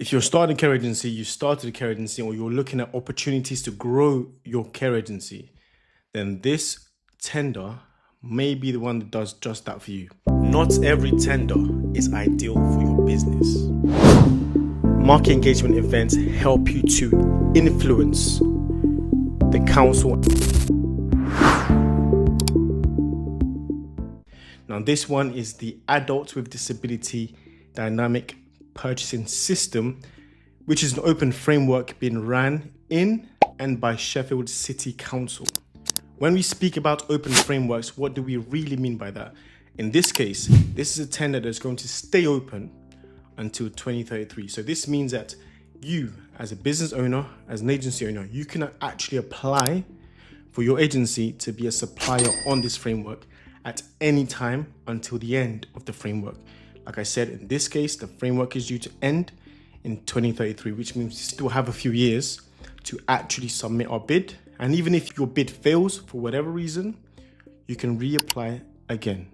If you're starting a care agency, you started a care agency, or you're looking at opportunities to grow your care agency, then this tender may be the one that does just that for you. Not every tender is ideal for your business. Market engagement events help you to influence the council. Now, this one is the Adults with Disability Dynamic Purchasing System, which is an open framework being ran in and by Sheffield City Council. When we speak about open frameworks, what do we really mean by that? In this case, this is a tender that's going to stay open until 2033. So this means that you, as a business owner, as an agency owner, you can actually apply for your agency to be a supplier on this framework at any time until the end of the framework. Like I said, in this case, the framework is due to end in 2033, which means we still have a few years to actually submit our bid. And even if your bid fails for whatever reason, you can reapply again.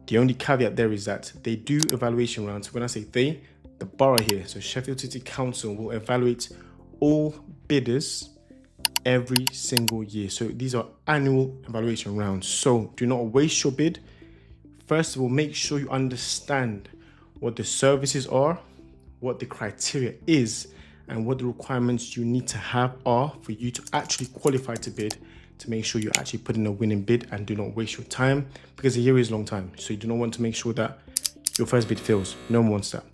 The only caveat there is that they do evaluation rounds. When I say they, the borough here, so Sheffield City Council, will evaluate all bidders every single year. So these are annual evaluation rounds. So do not waste your bid. First of all, make sure you understand what the services are, what the criteria is, and what the requirements you need to have are for you to actually qualify to bid, to make sure you actually put in a winning bid and do not waste your time, because a year is a long time. So you do not want to make sure that your first bid fails. No one wants that.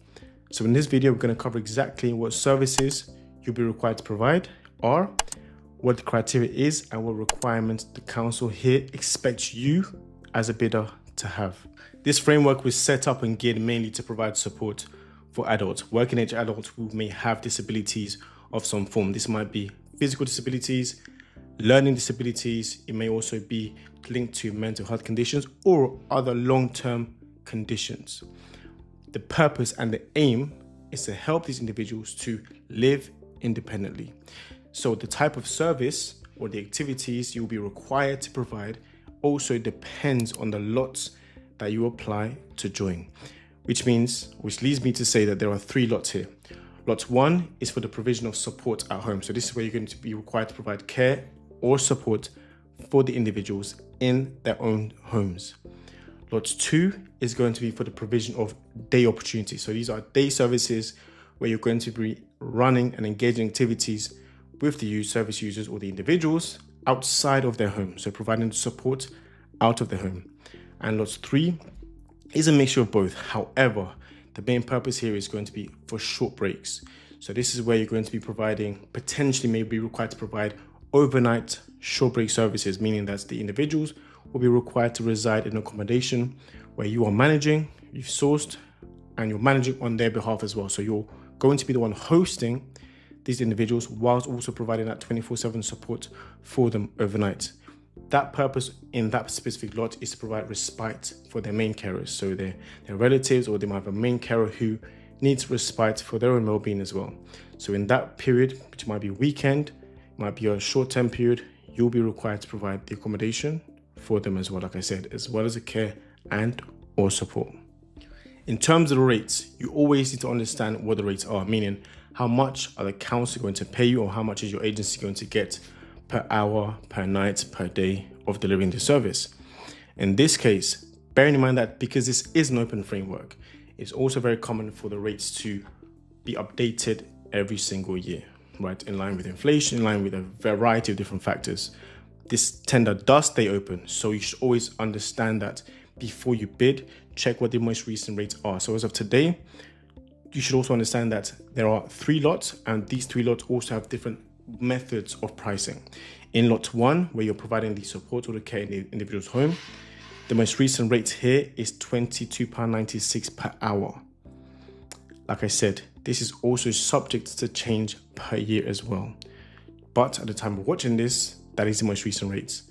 So in this video, we're going to cover exactly what services you'll be required to provide are, what the criteria is, and what requirements the council here expects you as a bidder to have. This framework was set up and geared mainly to provide support for adults, working age adults who may have disabilities of some form. This might be physical disabilities, learning disabilities. It may also be linked to mental health conditions or other long-term conditions. The purpose and the aim is to help these individuals to live independently. So the type of service or the activities you'll be required to provide also depends on the lots that you apply to join, which leads me to say that there are three lots here. Lot 1 is for the provision of support at home. So this is where you're going to be required to provide care or support for the individuals in their own homes. Lot 2 is going to be for the provision of day opportunities. So these are day services where you're going to be running and engaging activities with the service users or the individuals outside of their home. So providing support out of the home. And lot 3 is a mixture of both. However, the main purpose here is going to be for short breaks. So this is where you're going to be providing, potentially may be required to provide overnight short break services, meaning that the individuals will be required to reside in accommodation where you are managing, you've sourced, and you're managing on their behalf as well. So you're going to be the one hosting these individuals whilst also providing that 24/7 support for them overnight. That purpose in that specific lot is to provide respite for their main carers. So their relatives, or they might have a main carer who needs respite for their own well-being as well. So in that period, which might be a weekend, might be a short-term period, you'll be required to provide the accommodation for them as well, like I said, as well as the care and or support. In terms of the rates, you always need to understand what the rates are, meaning how much are the council going to pay you, or how much is your agency going to get per hour, per night, per day of delivering the service. In this case, bearing in mind that because this is an open framework, it's also very common for the rates to be updated every single year, right? In line with inflation, in line with a variety of different factors. This tender does stay open, so you should always understand that before you bid, check what the most recent rates are. So as of today, you should also understand that there are 3 lots, and these 3 lots also have different methods of pricing. In lot 1, where you're providing the support or the care in the individual's home, the most recent rate here is £22.96 per hour. Like I said, this is also subject to change per year as well. But at the time of watching this, that is the most recent rates.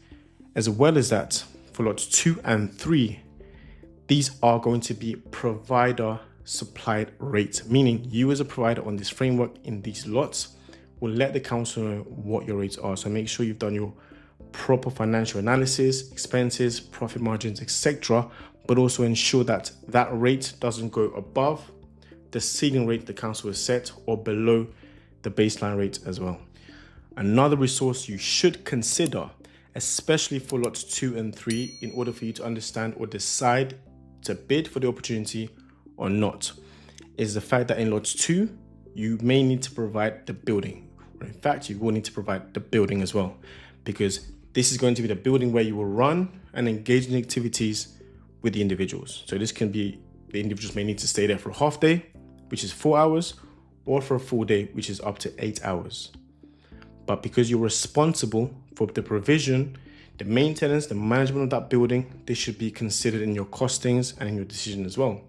As well as that, for lots 2 and 3, these are going to be provider supplied rates, meaning you as a provider on this framework in these lots will let the council know what your rates are. So make sure you've done your proper financial analysis, expenses, profit margins, etc., but also ensure that that rate doesn't go above the ceiling rate the council has set or below the baseline rate as well. Another resource you should consider, especially for lots 2 and 3, in order for you to understand or decide to bid for the opportunity or not, is the fact that in lots 2, you may need to provide the building. Or in fact, you will need to provide the building as well, because this is going to be the building where you will run and engage in activities with the individuals. So this can be, the individuals may need to stay there for a half day, which is 4 hours, or for a full day, which is up to 8 hours. But because you're responsible for the provision, the maintenance, the management of that building, this should be considered in your costings and in your decision as well.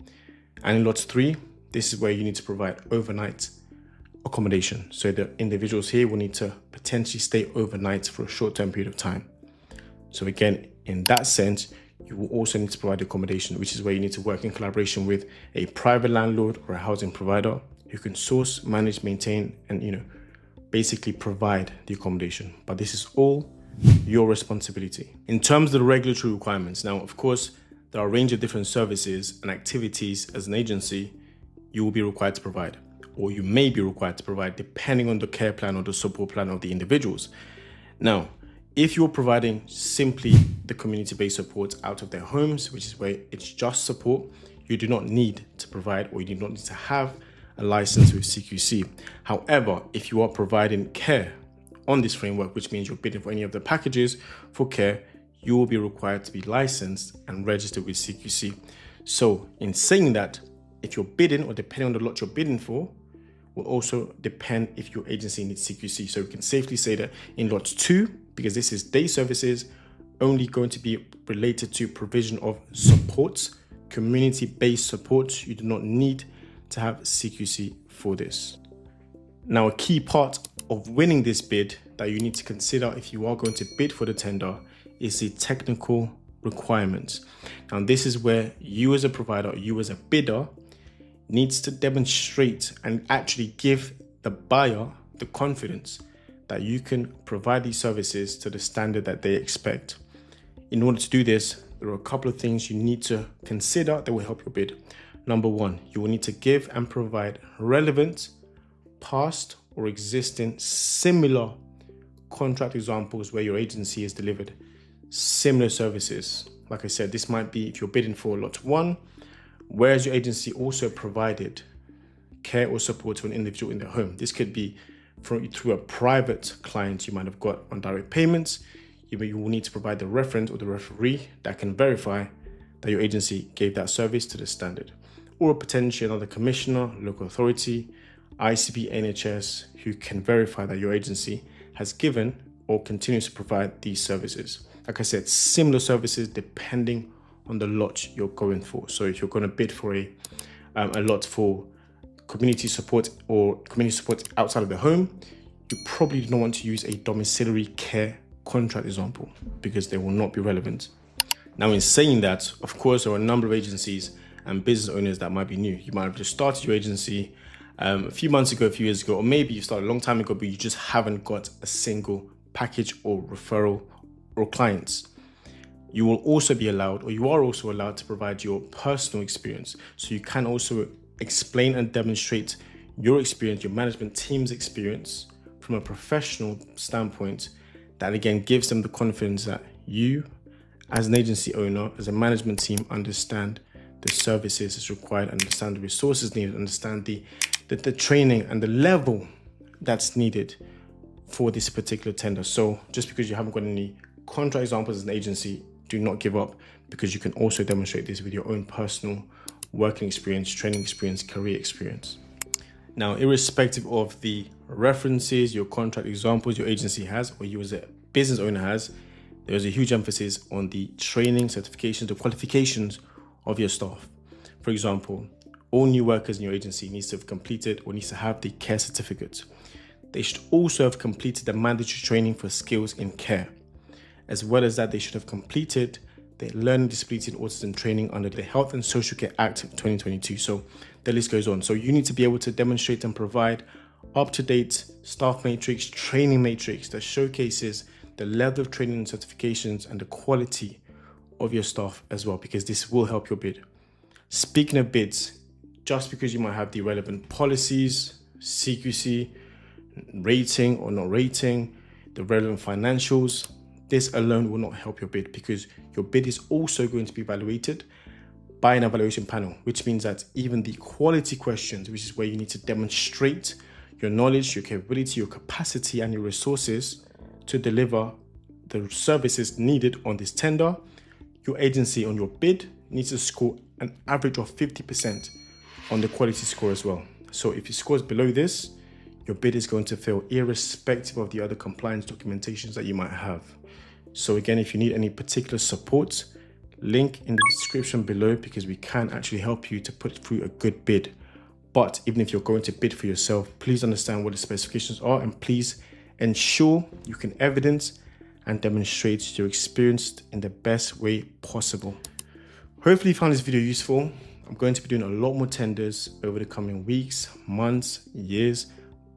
And in lots 3, this is where you need to provide overnight accommodation. So the individuals here will need to potentially stay overnight for a short-term period of time. So again, in that sense, you will also need to provide accommodation, which is where you need to work in collaboration with a private landlord or a housing provider who can source, manage, maintain, and basically provide the accommodation. But this is all your responsibility. In terms of the regulatory requirements, now, of course, there are a range of different services and activities as an agency you will be required to provide, or you may be required to provide, depending on the care plan or the support plan of the individuals. Now, if you're providing simply the community-based support out of their homes, which is where it's just support, you do not need to provide, or you do not need to have a license with CQC. However, if you are providing care on this framework, which means you're bidding for any of the packages for care, you will be required to be licensed and registered with CQC. So in saying that, if you're bidding, or depending on the lot you're bidding for, will also depend if your agency needs CQC. So we can safely say that in lot 2, because this is day services, only going to be related to provision of support, community-based support, you do not need to have CQC for this. Now, a key part of winning this bid that you need to consider if you are going to bid for the tender is the technical requirements. Now, this is where you as a provider, you as a bidder, needs to demonstrate and actually give the buyer the confidence that you can provide these services to the standard that they expect. In order to do this, there are a couple of things you need to consider that will help your bid. Number 1, you will need to give and provide relevant, past or existing similar contract examples where your agency has delivered similar services. Like I said, this might be if you're bidding for lot 1, whereas your agency also provided care or support to an individual in their home. This could be through a private client you might have got on direct payments. You will need to provide the reference or the referee that can verify that your agency gave that service to the standard. Or potentially another commissioner, local authority, ICB, NHS, who can verify that your agency has given or continues to provide these services. Like I said, similar services depending on the lot you're going for. So if you're going to bid for a lot for community support or community support outside of the home, you probably do not want to use a domiciliary care contract example because they will not be relevant. Now, in saying that, of course, there are a number of agencies and business owners that might be new. You might have just started your agency a few months ago, a few years ago, or maybe you started a long time ago, but you just haven't got a single package or referral or clients. You will also be allowed, or you are also allowed to provide your personal experience. So you can also explain and demonstrate your experience, your management team's experience from a professional standpoint that again gives them the confidence that you as an agency owner, as a management team, understand the services that's required, understand the resources needed, understand the training and the level that's needed for this particular tender. So just because you haven't got any contract examples as an agency, do not give up, because you can also demonstrate this with your own personal working experience, training experience, career experience. Now, irrespective of the references, your contract examples your agency has, or you as a business owner has, there is a huge emphasis on the training, certifications, the qualifications of your staff. For example, all new workers in your agency needs to have completed or needs to have the care certificate. They should also have completed the mandatory training for skills in care. As well as that, they should have completed the learning disability and autism training under the Health and Social Care Act of 2022. So the list goes on. So you need to be able to demonstrate and provide up-to-date staff matrix, training matrix that showcases the level of training and certifications and the quality of your staff as well, because this will help your bid. Speaking of bids, just because you might have the relevant policies, CQC, rating or not rating, the relevant financials, this alone will not help your bid, because your bid is also going to be evaluated by an evaluation panel, which means that even the quality questions, which is where you need to demonstrate your knowledge, your capability, your capacity, and your resources to deliver the services needed on this tender, your agency on your bid needs to score an average of 50% on the quality score as well. So if it scores below this, your bid is going to fail irrespective of the other compliance documentations that you might have. So again, if you need any particular support, link in the description below, because we can actually help you to put through a good bid. But even if you're going to bid for yourself, please understand what the specifications are, and please ensure you can evidence and demonstrate you're experienced in the best way possible. Hopefully you found this video useful. I'm going to be doing a lot more tenders over the coming weeks, months, years.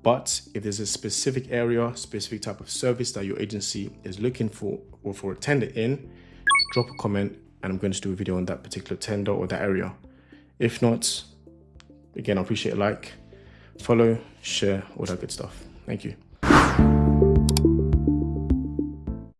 But if there's a specific area, specific type of service that your agency is looking for or for a tender in, drop a comment and I'm going to do a video on that particular tender or that area. If not, again, I appreciate a like, follow, share, all that good stuff. Thank you.